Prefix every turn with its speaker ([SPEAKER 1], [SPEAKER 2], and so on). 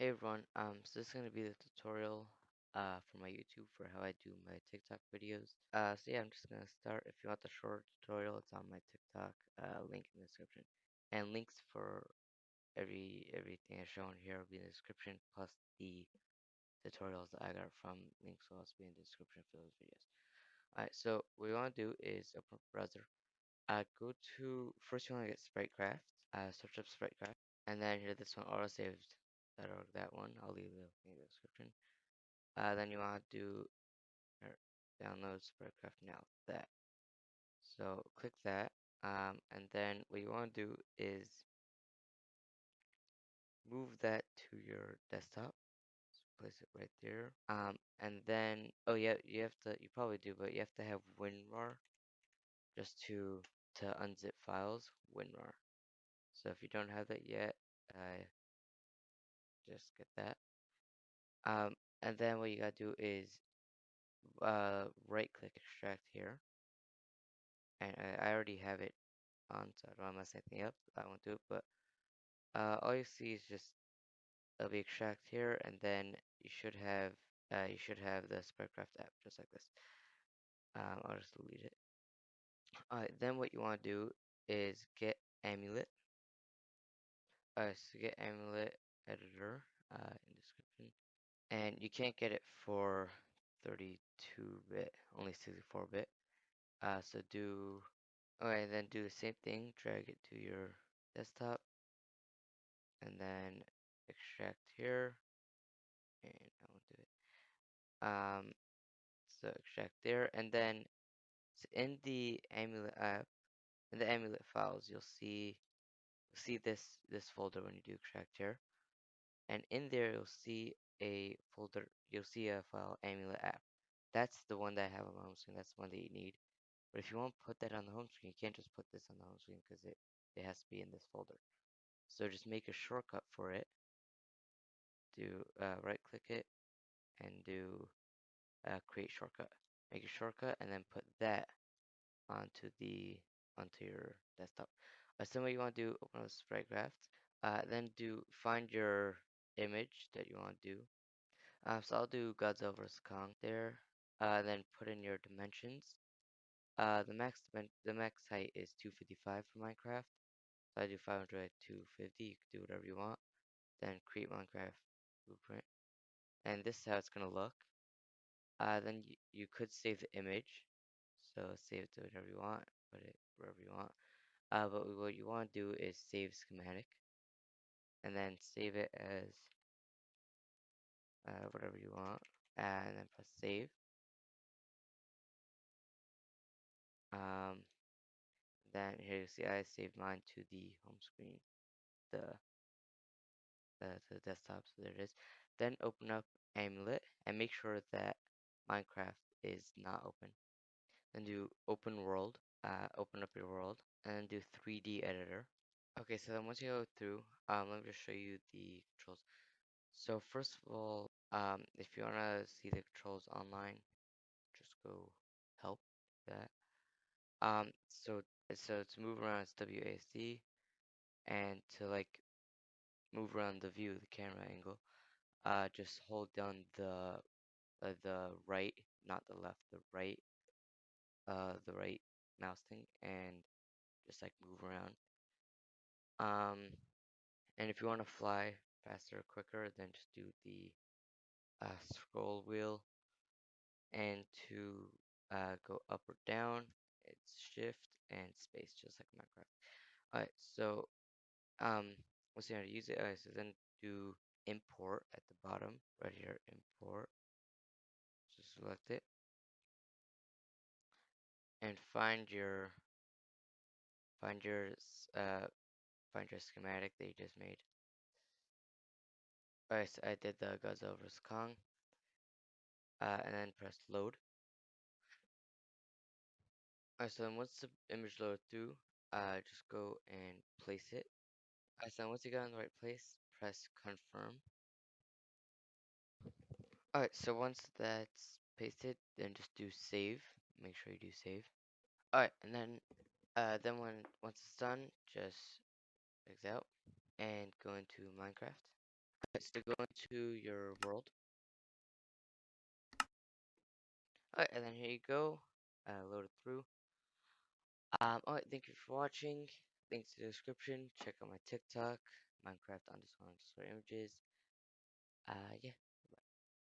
[SPEAKER 1] Hey everyone, so this is going to be the tutorial for my YouTube for how I do my TikTok videos. So yeah, I'm just going to start. If you want the short tutorial, it's on my TikTok, link in the description. And links for everything I shown here will be in the description, plus the tutorials that I got from links will also be in the description for those videos. Alright, so what we want to do is open up a browser. Go to, first you want to get Spritecraft, search up Spritecraft, and then here this one, autosaved.org, that one, I'll leave the link in the description. Then you want to do, download Spritecraft now, that. So click that, and then what you want to do is move that to your desktop. So place it right there. And then, oh yeah, you probably do, but you have to have WinRAR just to unzip files, WinRAR. So if you don't have that yet, just get that. Um, and then what you gotta do is right click extract here, and I already have it on, so I don't want to mess anything up. I won't do it, but all you see is just it'll be extract here, and then you should have the Spritecraft app just like this. I'll just delete it. Alright, then what you want to do is get Amulet. So get Amulet editor in description. And you can't get it for 32-bit, only 64-bit. So do, okay, then do the same thing, drag it to your desktop, and then extract here, and I won't do it. So extract there, and then in the Amulet app, in the Amulet files, you'll see this folder when you do extract here, and in there you'll see a folder, you'll see a file Amulet app. That's the one that I have on my home screen. That's the one that you need. But if you want to put that on the home screen, you can't just put this on the home screen because it has to be in this folder. So just make a shortcut for it. Do right click it and do create shortcut. Make a shortcut and then put that onto your desktop. So what you want to do, open up Spritecraft. Then find your image that you want to do. So I'll do Godzilla vs Kong there. Then put in your dimensions. The max height is 255 for Minecraft. So I do 500 at 250. You can do whatever you want. Then create Minecraft blueprint, and this is how it's gonna look. Then you could save the image. So save it to whatever you want. Put it wherever you want. But what you want to do is save schematic, and then save it as whatever you want, and then press save. Um, then here you see I saved mine to the home screen, the to the desktop. So there it is. Then open up Amulet and make sure that Minecraft is not open. Then do open world, open up your world, and then do 3D editor. Okay, so then once you go through, let me just show you the controls. So first of all, if you wanna see the controls online, just go help that. So to move around it's WASD, and to like move around the view, the camera angle, just hold down the right, not the left, the right mouse thing, and just like move around. And if you want to fly faster or quicker, then just do the scroll wheel, and to go up or down, it's shift and space, just like Minecraft. Alright, so let's see how to use it. Alright, so then do import at the bottom, right here, import. Just select it and find your find your schematic that you just made. Alright, so I did the Godzilla vs Kong, and then press load. Alright, so then once the image loaded through, just go and place it. Alright, so then once you got in the right place, press confirm. Alright, so once that's pasted, then just do save. Make sure you do save. Alright, and then once it's done, just exit out and go into Minecraft. So go into your world. Alright, and then here you go. Load it through. Alright, thank you for watching. Links to the description. Check out my TikTok, Minecraft underscore underscore images. Yeah.